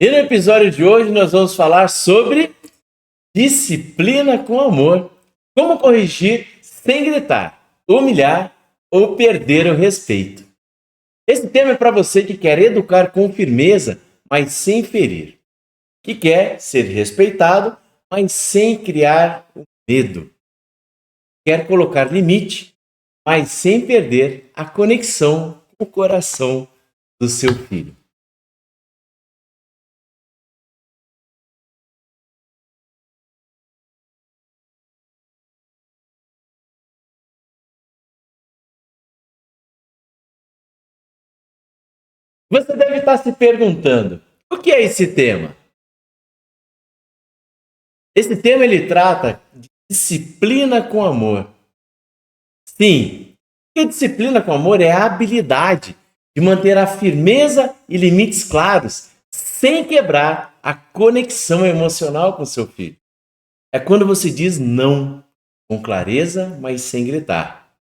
E no episódio de hoje nós vamos falar sobre disciplina com amor. Como corrigir sem gritar, humilhar ou perder o respeito. Esse tema é para você que quer educar com firmeza, mas sem ferir. Que quer ser respeitado, mas sem criar o medo. Quer colocar limite, mas sem perder a conexão com o coração do seu filho. Você deve estar se perguntando, o que é esse tema? Esse tema ele trata de disciplina com amor. Sim, porque disciplina com amor é a habilidade de manter a firmeza e limites claros, sem quebrar a conexão emocional com seu filho. É quando você diz não com clareza, mas sem gritar.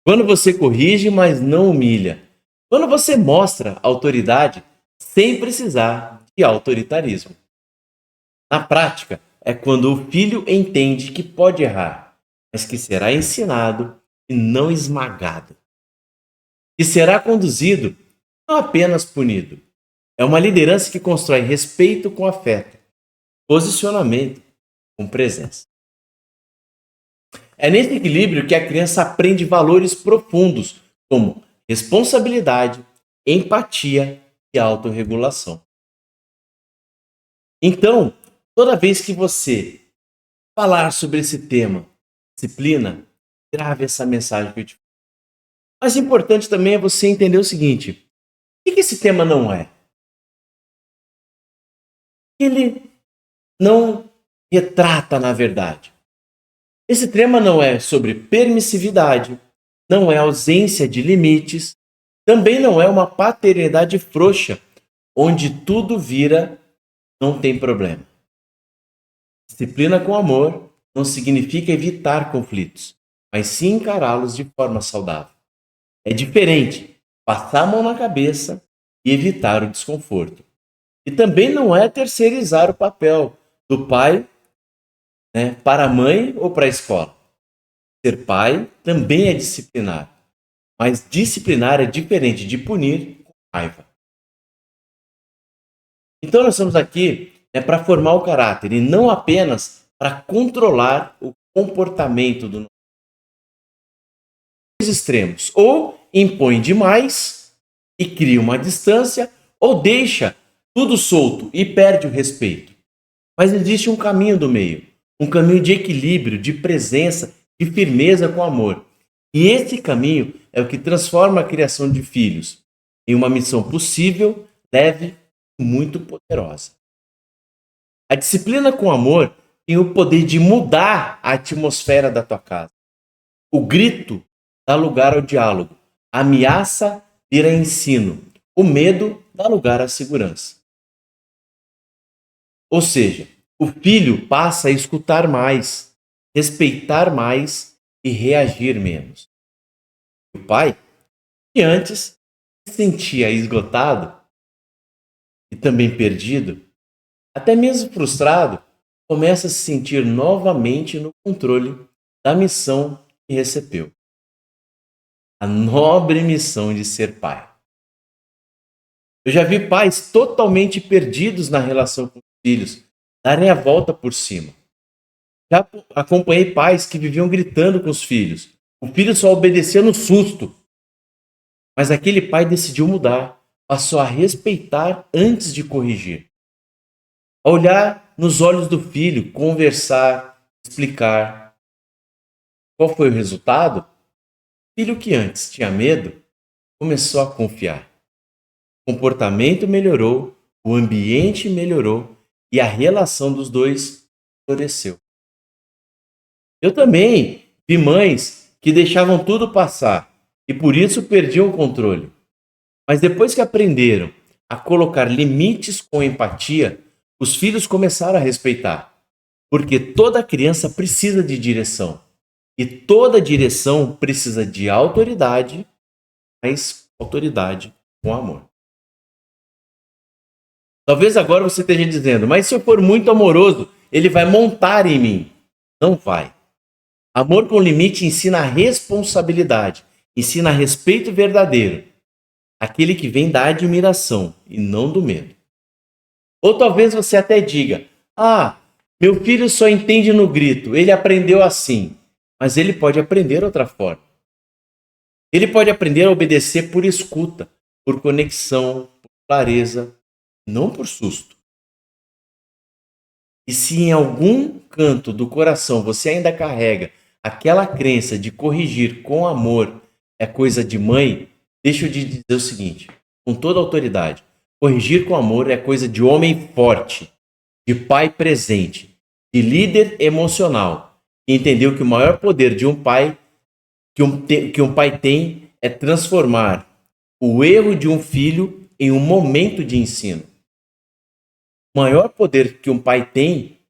Quando você corrige, mas não humilha. Quando você mostra autoridade sem precisar de autoritarismo. Na prática, é quando o filho entende que pode errar, mas que será ensinado e não esmagado. E será conduzido, não apenas punido. É uma liderança que constrói respeito com afeto, posicionamento com presença. É nesse equilíbrio que a criança aprende valores profundos, como responsabilidade, empatia e autorregulação. Então, toda vez que você falar sobre esse tema, disciplina, grave essa mensagem que eu te falo. Mas importante também é você entender o seguinte: o que esse tema não é? Ele não retrata na verdade. Esse tema não é sobre permissividade, não é ausência de limites, também não é uma paternidade frouxa, onde tudo vira não tem problema. Disciplina com amor não significa evitar conflitos, mas sim encará-los de forma saudável. É diferente passar a mão na cabeça e evitar o desconforto. E também não é terceirizar o papel do pai, para a mãe ou para a escola. Ser pai também é disciplinar, mas disciplinar é diferente de punir com raiva. Então nós estamos aqui para formar o caráter e não apenas para controlar o comportamento do extremos. Ou impõe demais e cria uma distância, ou deixa tudo solto e perde o respeito. Mas existe um caminho do meio, um caminho de equilíbrio, de presença, de firmeza com amor. E esse caminho é o que transforma a criação de filhos em uma missão possível, leve e muito poderosa. A disciplina com amor tem o poder de mudar a atmosfera da tua casa. O grito dá lugar ao diálogo. A ameaça vira ensino. O medo dá lugar à segurança. Ou seja, o filho passa a escutar mais, respeitar mais e reagir menos. O pai, que antes se sentia esgotado e também perdido, até mesmo frustrado, começa a se sentir novamente no controle da missão que recebeu. A nobre missão de ser pai. Eu já vi pais totalmente perdidos na relação com os filhos, darem a volta por cima. Já acompanhei pais que viviam gritando com os filhos. O filho só obedecia no susto. Mas aquele pai decidiu mudar, passou a respeitar antes de corrigir. A olhar nos olhos do filho, conversar, explicar. Qual foi o resultado? O filho que antes tinha medo, começou a confiar. O comportamento melhorou, o ambiente melhorou e a relação dos dois floresceu. Eu também vi mães que deixavam tudo passar e por isso perdiam o controle. Mas depois que aprenderam a colocar limites com empatia, os filhos começaram a respeitar. Porque toda criança precisa de direção. E toda direção precisa de autoridade, mas autoridade com amor. Talvez agora você esteja dizendo, mas se eu for muito amoroso, ele vai montar em mim. Não vai. Amor com limite ensina a responsabilidade, ensina respeito verdadeiro, aquele que vem da admiração e não do medo. Ou talvez você até diga, meu filho só entende no grito, ele aprendeu assim, mas ele pode aprender outra forma. Ele pode aprender a obedecer por escuta, por conexão, por clareza, não por susto. E se em algum canto do coração você ainda carrega aquela crença de corrigir com amor é coisa de mãe, deixa eu te dizer o seguinte, com toda autoridade, corrigir com amor é coisa de homem forte, de pai presente, de líder emocional, que entendeu que o maior poder de um pai que um pai tem é transformar o erro de um filho em um momento de ensino. O maior poder que um pai tem,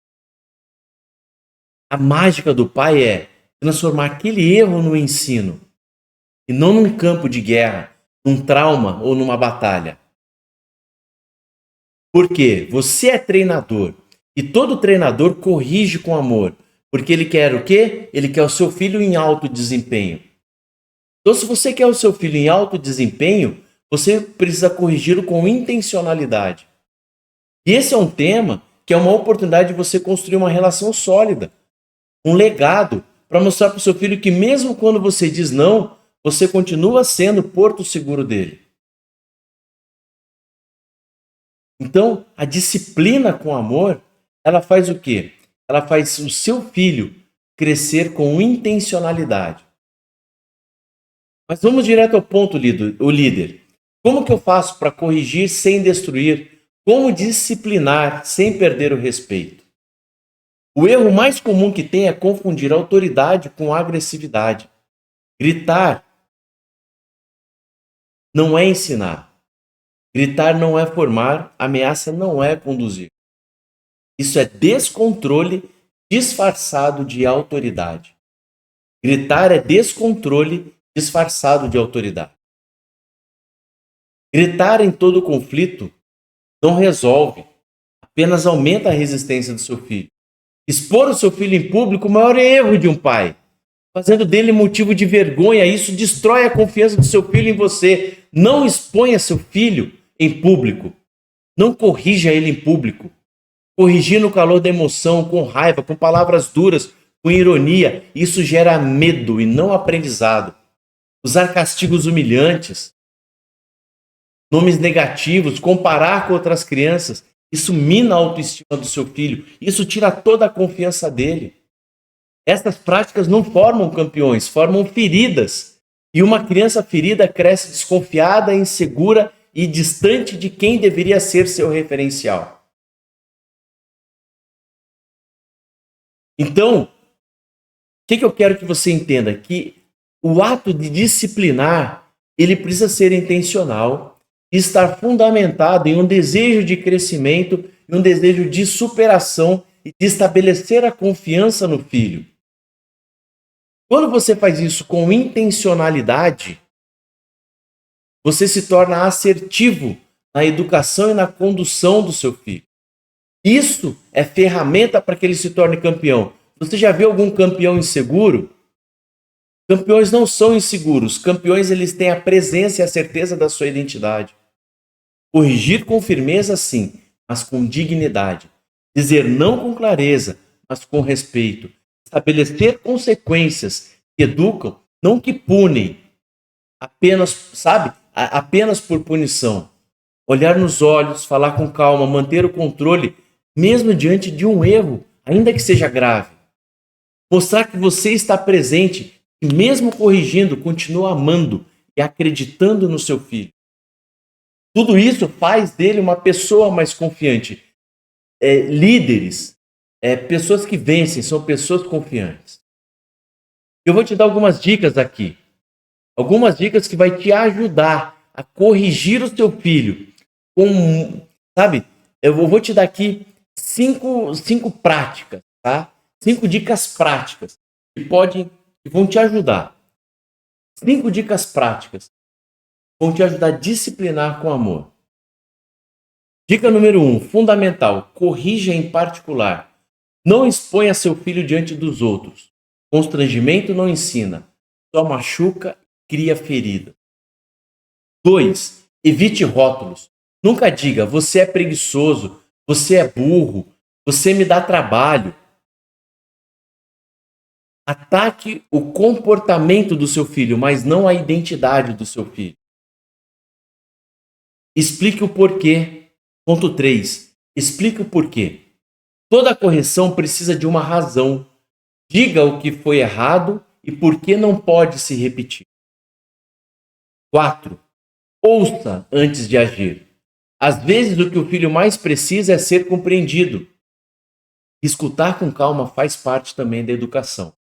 a mágica do pai é transformar aquele erro no ensino e não num campo de guerra, num trauma ou numa batalha. Porque você é treinador e todo treinador corrige com amor, porque ele quer o quê? Ele quer o seu filho em alto desempenho. Então, se você quer o seu filho em alto desempenho, você precisa corrigi-lo com intencionalidade. E esse é um tema que é uma oportunidade de você construir uma relação sólida, um legado, para mostrar para o seu filho que mesmo quando você diz não, você continua sendo o porto seguro dele. Então, a disciplina com amor, ela faz o quê? Ela faz o seu filho crescer com intencionalidade. Mas vamos direto ao ponto, o líder. Como que eu faço para corrigir sem destruir? Como disciplinar sem perder o respeito? O erro mais comum que tem é confundir autoridade com agressividade. Gritar não é ensinar. Gritar não é formar, ameaça não é conduzir. Isso é descontrole disfarçado de autoridade. Gritar é descontrole disfarçado de autoridade. Gritar em todo conflito não resolve, apenas aumenta a resistência do seu filho. Expor o seu filho em público é o maior erro de um pai, fazendo dele motivo de vergonha. Isso destrói a confiança do seu filho em você. Não exponha seu filho em público. Não corrija ele em público. Corrigir no calor da emoção, com raiva, com palavras duras, com ironia, isso gera medo e não aprendizado. Usar castigos humilhantes, nomes negativos, comparar com outras crianças, isso mina a autoestima do seu filho, isso tira toda a confiança dele. Essas práticas não formam campeões, formam feridas. E uma criança ferida cresce desconfiada, insegura e distante de quem deveria ser seu referencial. Então, o que eu quero que você entenda? Que o ato de disciplinar, ele precisa ser intencional e estar fundamentado em um desejo de crescimento, em um desejo de superação e de estabelecer a confiança no filho. Quando você faz isso com intencionalidade, você se torna assertivo na educação e na condução do seu filho. Isso é ferramenta para que ele se torne campeão. Você já viu algum campeão inseguro? Campeões não são inseguros. Campeões, eles têm a presença e a certeza da sua identidade. Corrigir com firmeza, sim, mas com dignidade. Dizer não com clareza, mas com respeito. Estabelecer consequências que educam, não que punem. Apenas por punição. Olhar nos olhos, falar com calma, manter o controle, mesmo diante de um erro, ainda que seja grave. Mostrar que você está presente e mesmo corrigindo, continua amando e acreditando no seu filho. Tudo isso faz dele uma pessoa mais confiante. Líderes, pessoas que vencem, são pessoas confiantes. Eu vou te dar algumas dicas aqui. Algumas dicas que vai te ajudar a corrigir o seu filho. Eu vou te dar aqui cinco práticas, tá? 5 dicas práticas que vão te ajudar. 5 dicas práticas vão te ajudar a disciplinar com amor. Dica número 1, fundamental, corrija em particular. Não exponha seu filho diante dos outros. Constrangimento não ensina, só machuca e cria ferida. 2, evite rótulos. Nunca diga, você é preguiçoso, você é burro, você me dá trabalho. Ataque o comportamento do seu filho, mas não a identidade do seu filho. Explique o porquê. Ponto 3. Explique o porquê. Toda correção precisa de uma razão. Diga o que foi errado e por que não pode se repetir. 4. Ouça antes de agir. Às vezes o que o filho mais precisa é ser compreendido. Escutar com calma faz parte também da educação.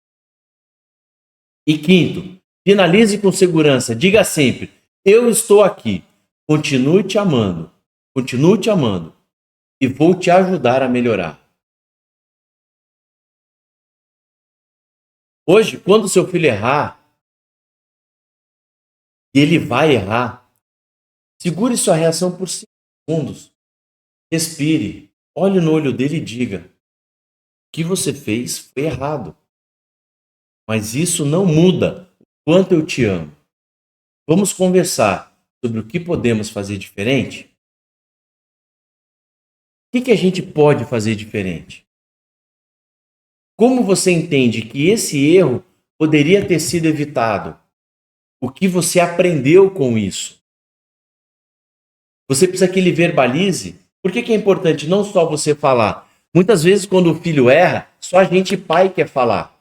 E 5, finalize com segurança. Diga sempre, eu estou aqui. Continue te amando e vou te ajudar a melhorar. Hoje, quando seu filho errar, e ele vai errar, segure sua reação por 5 segundos. Respire, olhe no olho dele e diga, o que você fez foi errado. Mas isso não muda o quanto eu te amo. Vamos conversar sobre o que podemos fazer diferente? O que a gente pode fazer diferente? Como você entende que esse erro poderia ter sido evitado? O que você aprendeu com isso? Você precisa que ele verbalize. Por que é importante não só você falar? Muitas vezes, quando o filho erra, só a gente, pai, quer falar.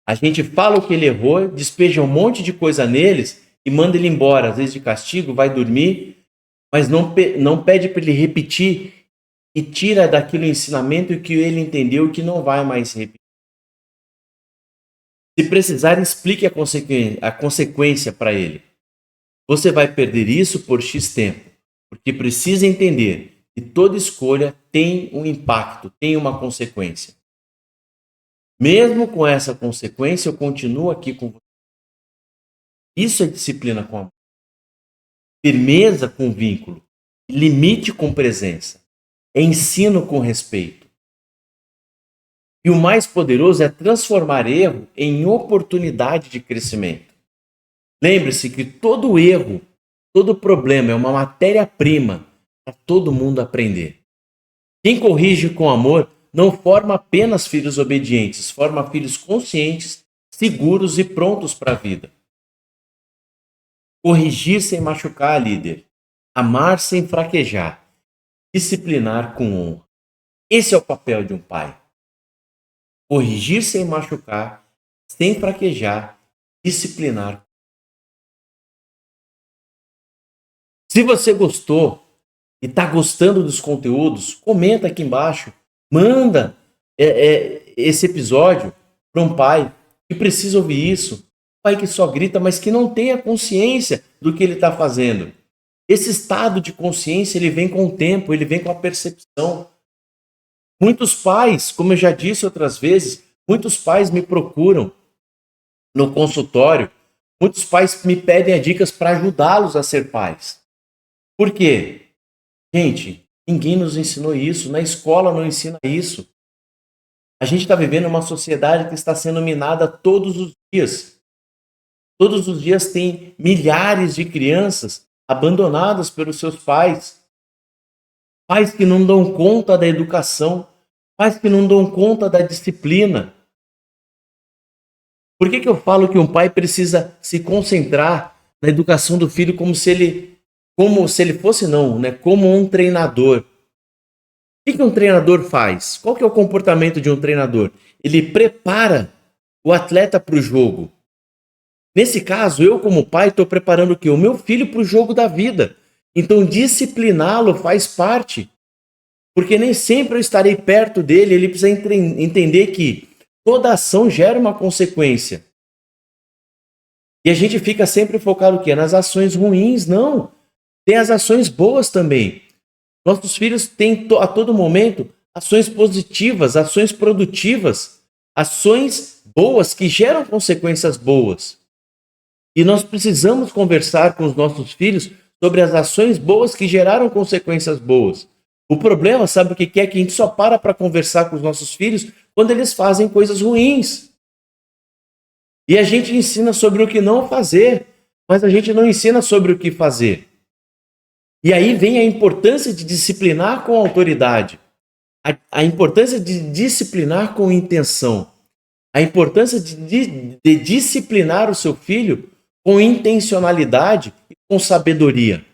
A gente fala o que ele errou, despeja um monte de coisa neles e manda ele embora. Às vezes de castigo, vai dormir, mas não pede para ele repetir e tira daquilo o ensinamento e que ele entendeu que não vai mais repetir. Se precisar, explique a consequência para ele. Você vai perder isso por X tempo, porque precisa entender que toda escolha tem um impacto, tem uma consequência. Mesmo com essa consequência, eu continuo aqui com você. Isso é disciplina com amor. Firmeza com vínculo. Limite com presença. Ensino com respeito. E o mais poderoso é transformar erro em oportunidade de crescimento. Lembre-se que todo erro, todo problema é uma matéria-prima para todo mundo aprender. Quem corrige com amor não forma apenas filhos obedientes, forma filhos conscientes, seguros e prontos para a vida. Corrigir sem machucar, líder. Amar sem fraquejar. Disciplinar com honra. Esse é o papel de um pai. Corrigir sem machucar, sem fraquejar, disciplinar. Se você gostou e está gostando dos conteúdos, comenta aqui embaixo. Manda esse episódio para um pai que precisa ouvir isso. Pai que só grita, mas que não tem a consciência do que ele está fazendo. Esse estado de consciência, ele vem com o tempo, ele vem com a percepção. Muitos pais, como eu já disse outras vezes, muitos pais me procuram no consultório, muitos pais me pedem dicas para ajudá-los a ser pais. Por quê? Gente, ninguém nos ensinou isso, na escola não ensina isso. A gente está vivendo uma sociedade que está sendo minada todos os dias. Todos os dias tem milhares de crianças abandonadas pelos seus pais. Pais que não dão conta da educação, pais que não dão conta da disciplina. Por que eu falo que um pai precisa se concentrar na educação do filho como se ele fosse como um treinador? O que um treinador faz? Qual que é o comportamento de um treinador? Ele prepara o atleta para o jogo. Nesse caso, eu como pai estou preparando o quê? O meu filho para o jogo da vida. Então, discipliná-lo faz parte. Porque nem sempre eu estarei perto dele, ele precisa entender que toda ação gera uma consequência. E a gente fica sempre focado o quê? Nas ações ruins, não. Tem as ações boas também. Nossos filhos têm a todo momento ações positivas, ações produtivas, ações boas que geram consequências boas. E nós precisamos conversar com os nossos filhos sobre as ações boas que geraram consequências boas. O problema, sabe o que é? Que a gente só para conversar com os nossos filhos quando eles fazem coisas ruins. E a gente ensina sobre o que não fazer, mas a gente não ensina sobre o que fazer. E aí vem a importância de disciplinar com autoridade, a importância de disciplinar com intenção, a importância de disciplinar o seu filho com intencionalidade e com sabedoria.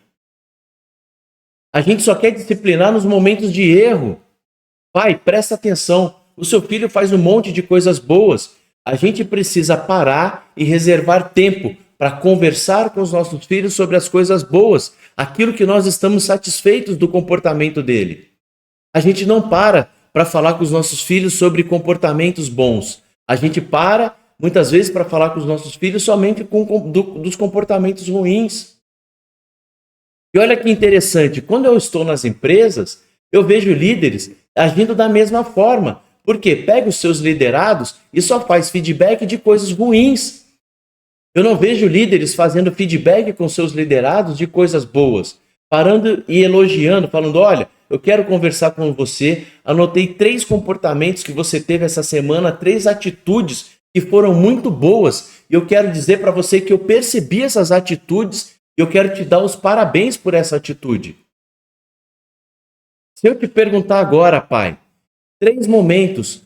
A gente só quer disciplinar nos momentos de erro. Pai, presta atenção, o seu filho faz um monte de coisas boas. A gente precisa parar e reservar tempo para conversar com os nossos filhos sobre as coisas boas, aquilo que nós estamos satisfeitos do comportamento dele. A gente não para falar com os nossos filhos sobre comportamentos bons. A gente para, muitas vezes, para falar com os nossos filhos somente dos comportamentos ruins. E olha que interessante, quando eu estou nas empresas, eu vejo líderes agindo da mesma forma. Porque pega os seus liderados e só faz feedback de coisas ruins. Eu não vejo líderes fazendo feedback com seus liderados de coisas boas, parando e elogiando, falando, olha, eu quero conversar com você, anotei 3 comportamentos que você teve essa semana, 3 atitudes que foram muito boas, e eu quero dizer para você que eu percebi essas atitudes e eu quero te dar os parabéns por essa atitude. Se eu te perguntar agora, pai, 3 momentos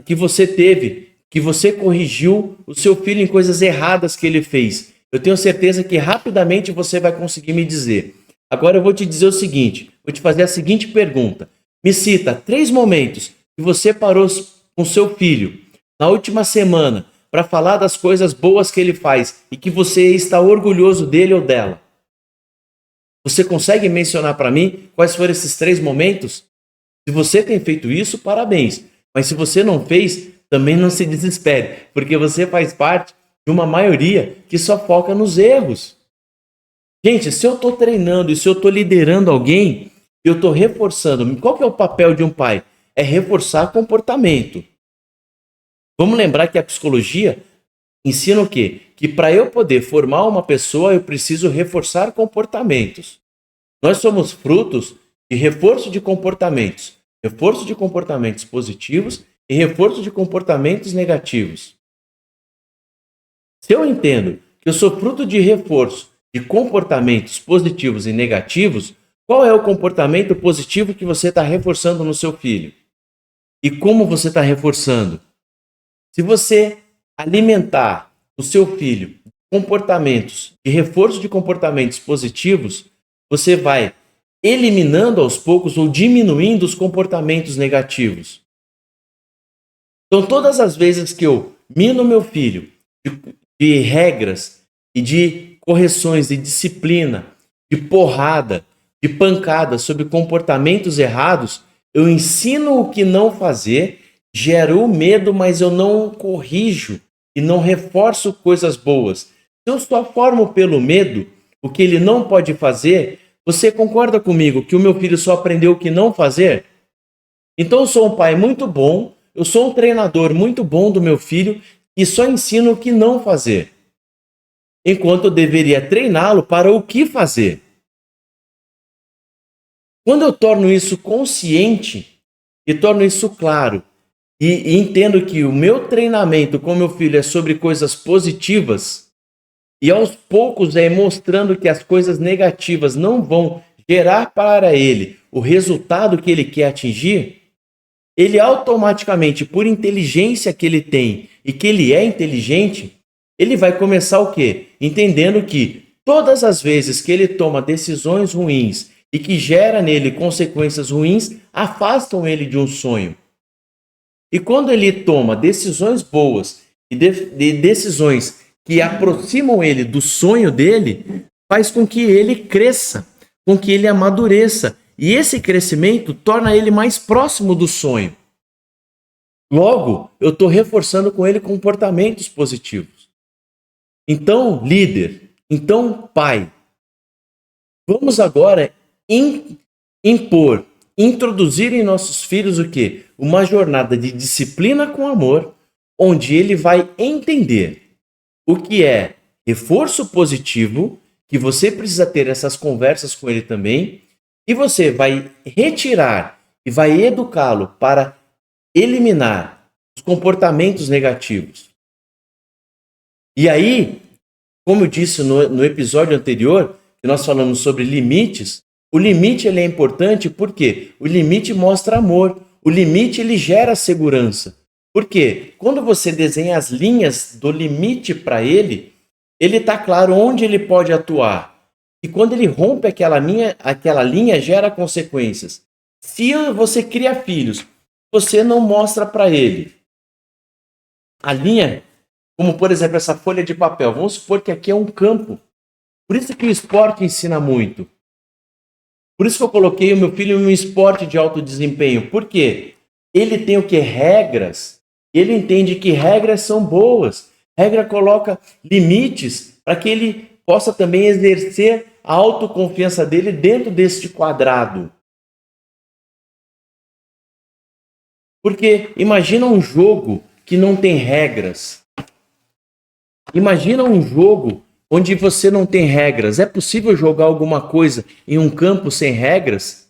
que você teve, que você corrigiu o seu filho em coisas erradas que ele fez, eu tenho certeza que rapidamente você vai conseguir me dizer. Agora eu vou te dizer o seguinte, vou te fazer a seguinte pergunta. Me cita 3 momentos que você parou com seu filho na última semana para falar das coisas boas que ele faz e que você está orgulhoso dele ou dela. Você consegue mencionar para mim quais foram esses 3 momentos? Se você tem feito isso, parabéns. Mas se você não fez, também não se desespere, porque você faz parte de uma maioria que só foca nos erros. Gente, se eu estou treinando e se eu estou liderando alguém, eu estou reforçando. Qual que é o papel de um pai? É reforçar comportamento. Vamos lembrar que a psicologia ensina o quê? Que para eu poder formar uma pessoa, eu preciso reforçar comportamentos. Nós somos frutos de reforço de comportamentos positivos e reforço de comportamentos negativos. Se eu entendo que eu sou fruto de reforço de comportamentos positivos e negativos, qual é o comportamento positivo que você está reforçando no seu filho? E como você está reforçando? Se você alimentar o seu filho comportamentos de reforço de comportamentos positivos, você vai eliminando aos poucos ou diminuindo os comportamentos negativos. Então, todas as vezes que eu mino meu filho de regras e de correções, de disciplina, de porrada, de pancada sobre comportamentos errados, eu ensino o que não fazer, gero medo, mas eu não corrijo e não reforço coisas boas. Se eu só formo pelo medo o que ele não pode fazer, você concorda comigo que o meu filho só aprendeu o que não fazer? Então eu sou um pai muito bom, eu sou um treinador muito bom do meu filho e só ensino o que não fazer. Enquanto eu deveria treiná-lo para o que fazer. Quando eu torno isso consciente e torno isso claro e entendo que o meu treinamento com meu filho é sobre coisas positivas e aos poucos é mostrando que as coisas negativas não vão gerar para ele o resultado que ele quer atingir, ele automaticamente, por inteligência que ele tem e que ele é inteligente, ele vai começar o quê? Entendendo que todas as vezes que ele toma decisões ruins e que gera nele consequências ruins, afastam ele de um sonho. E quando ele toma decisões boas e decisões que aproximam ele do sonho dele, faz com que ele cresça, com que ele amadureça. E esse crescimento torna ele mais próximo do sonho. Logo, eu estou reforçando com ele comportamentos positivos. Então, líder, então, pai, vamos agora introduzir em nossos filhos o quê? Uma jornada de disciplina com amor, onde ele vai entender o que é reforço positivo, que você precisa ter essas conversas com ele também, e você vai retirar e vai educá-lo para eliminar os comportamentos negativos. E aí, como eu disse no episódio anterior, que nós falamos sobre limites, o limite ele é importante porque o limite mostra amor, o limite ele gera segurança. Porque quando você desenha as linhas do limite para ele está claro onde ele pode atuar. E quando ele rompe aquela linha gera consequências. Se você cria filhos, você não mostra para ele a linha, como por exemplo essa folha de papel. Vamos supor que aqui é um campo. Por isso que o esporte ensina muito. Por isso que eu coloquei o meu filho em um esporte de alto desempenho. Por quê? Ele tem o que? Regras. Ele entende que regras são boas. Regra coloca limites para que ele possa também exercer a autoconfiança dele dentro deste quadrado. Porque imagina um jogo que não tem regras. Imagina um jogo onde você não tem regras. É possível jogar alguma coisa em um campo sem regras?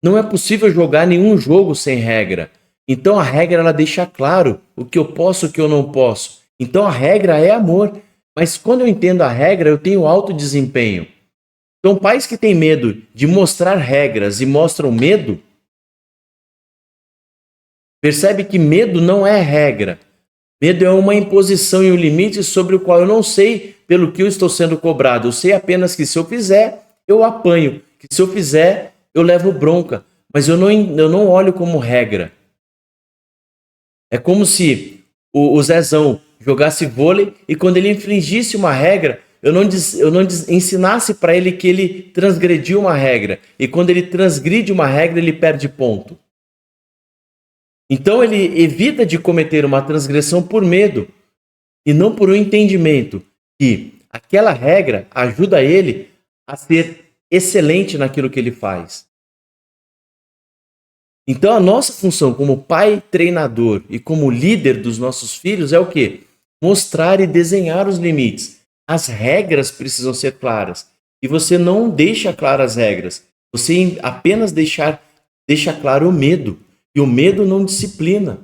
Não é possível jogar nenhum jogo sem regra. Então a regra ela deixa claro o que eu posso e o que eu não posso. Então a regra é amor. Mas quando eu entendo a regra, eu tenho alto desempenho. Então pais que têm medo de mostrar regras e mostram medo, percebe que medo não é regra. Medo é uma imposição e um limite sobre o qual eu não sei pelo que eu estou sendo cobrado. Eu sei apenas que se eu fizer, eu apanho. Que se eu fizer, eu levo bronca. Mas eu não olho como regra. É como se o Zezão jogasse vôlei e quando ele infringisse uma regra, eu não ensinasse para ele que ele transgrediu uma regra. E quando ele transgride uma regra, ele perde ponto. Então ele evita de cometer uma transgressão por medo e não por um entendimento que aquela regra ajuda ele a ser excelente naquilo que ele faz. Então a nossa função como pai treinador e como líder dos nossos filhos é o quê? Mostrar e desenhar os limites. As regras precisam ser claras. E você não deixa claras as regras. Você apenas deixa claro o medo. E o medo não disciplina.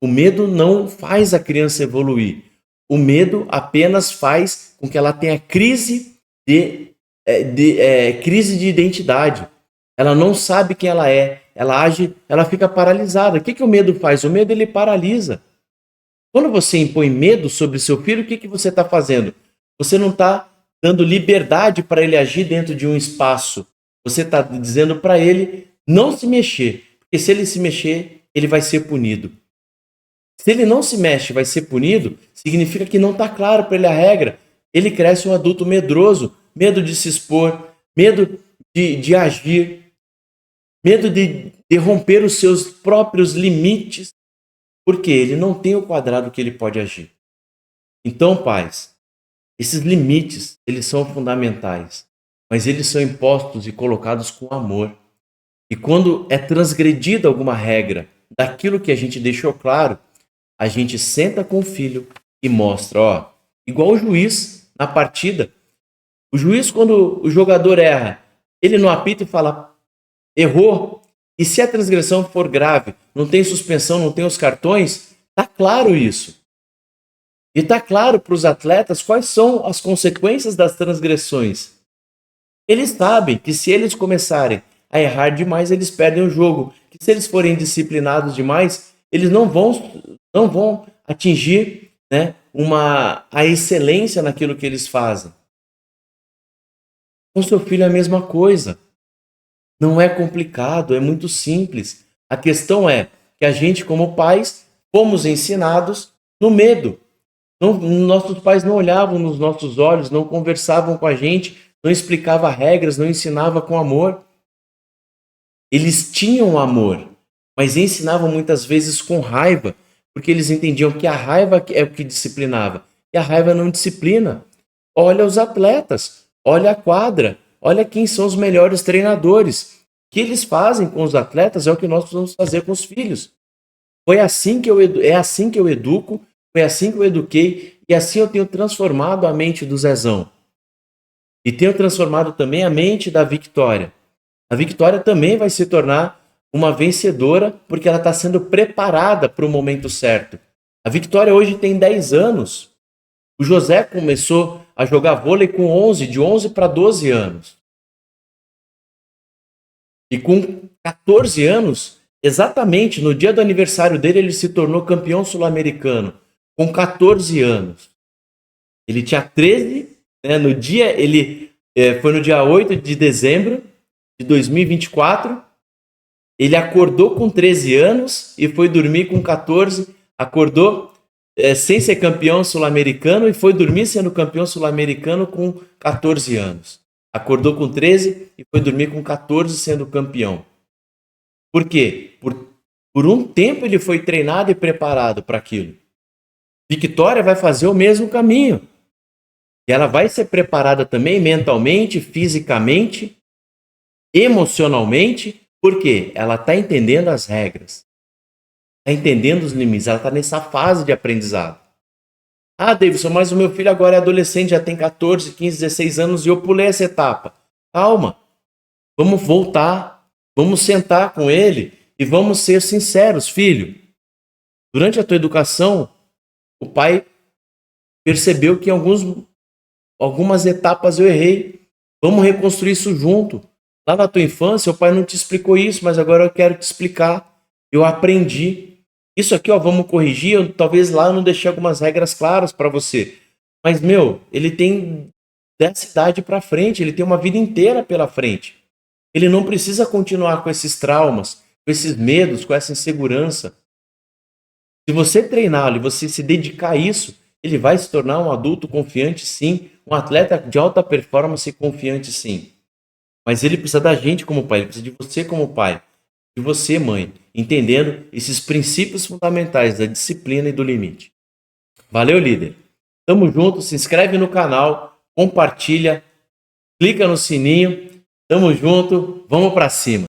O medo não faz a criança evoluir. O medo apenas faz com que ela tenha crise de identidade. Ela não sabe quem ela é. Ela age, ela fica paralisada. O que o medo faz? O medo ele paralisa. Quando você impõe medo sobre seu filho, o que você está fazendo? Você não está dando liberdade para ele agir dentro de um espaço. Você está dizendo para ele não se mexer. Porque se ele se mexer, ele vai ser punido. Se ele não se mexe, vai ser punido, significa que não está claro para ele a regra. Ele cresce um adulto medroso, medo de se expor, medo de agir, medo de romper os seus próprios limites, porque ele não tem o quadrado que ele pode agir. Então, pais, esses limites, eles são fundamentais, mas eles são impostos e colocados com amor. E quando é transgredida alguma regra daquilo que a gente deixou claro, a gente senta com o filho e mostra, igual o juiz na partida. O juiz, quando o jogador erra, ele não apita e fala, errou. E se a transgressão for grave, não tem suspensão, não tem os cartões, está claro isso. E está claro para os atletas quais são as consequências das transgressões. Eles sabem que se eles começarem a errar demais, eles perdem o jogo. Que se eles forem disciplinados demais, eles não vão atingir, né, a excelência naquilo que eles fazem. Com seu filho é a mesma coisa. Não é complicado, é muito simples. A questão é que a gente, como pais, fomos ensinados no medo. Nossos pais não olhavam nos nossos olhos, não conversavam com a gente, não explicavam regras, não ensinavam com amor. Eles tinham amor, mas ensinavam muitas vezes com raiva, porque eles entendiam que a raiva é o que disciplinava. E a raiva não disciplina. Olha os atletas, olha a quadra, olha quem são os melhores treinadores. O que eles fazem com os atletas é o que nós precisamos fazer com os filhos. É assim que eu educo, foi assim que eu eduquei E assim eu tenho transformado a mente do Zezão. E tenho transformado também a mente da Victória. A Victória também vai se tornar uma vencedora porque ela está sendo preparada para o momento certo. A Victória hoje tem 10 anos. O José começou a jogar vôlei com 11, de 11 para 12 anos. E com 14 anos, exatamente no dia do aniversário dele, ele se tornou campeão sul-americano. Com 14 anos. Ele tinha 13, né, no dia, foi no dia 8 de dezembro de 2024. Ele acordou com 13 anos e foi dormir com 14. Acordou sem ser campeão sul-americano e foi dormir sendo campeão sul-americano com 14 anos. Acordou com 13 e foi dormir com 14 sendo campeão. Por quê? Por um tempo ele foi treinado e preparado para aquilo. Victória vai fazer o mesmo caminho. E ela vai ser preparada também mentalmente, fisicamente, emocionalmente, porque ela está entendendo as regras, está entendendo os limites, ela está nessa fase de aprendizado. Ah, Davidson, mas o meu filho agora é adolescente, já tem 14, 15, 16 anos e eu pulei essa etapa. Calma, vamos voltar, vamos sentar com ele e vamos ser sinceros, filho. Durante a tua educação, o pai percebeu que em algumas etapas eu errei. Vamos reconstruir isso junto. Lá na tua infância, o pai não te explicou isso, mas agora eu quero te explicar. Eu aprendi. Isso aqui, vamos corrigir. Talvez lá eu não deixei algumas regras claras para você. Mas, ele tem dessa idade para frente, ele tem uma vida inteira pela frente. Ele não precisa continuar com esses traumas, com esses medos, com essa insegurança. Se você treiná-lo e você se dedicar a isso, ele vai se tornar um adulto confiante, sim. Um atleta de alta performance confiante, sim. Mas ele precisa da gente como pai, ele precisa de você como pai, de você, mãe, entendendo esses princípios fundamentais da disciplina e do limite. Valeu, líder. Tamo junto, se inscreve no canal, compartilha, clica no sininho. Tamo junto, vamos para cima.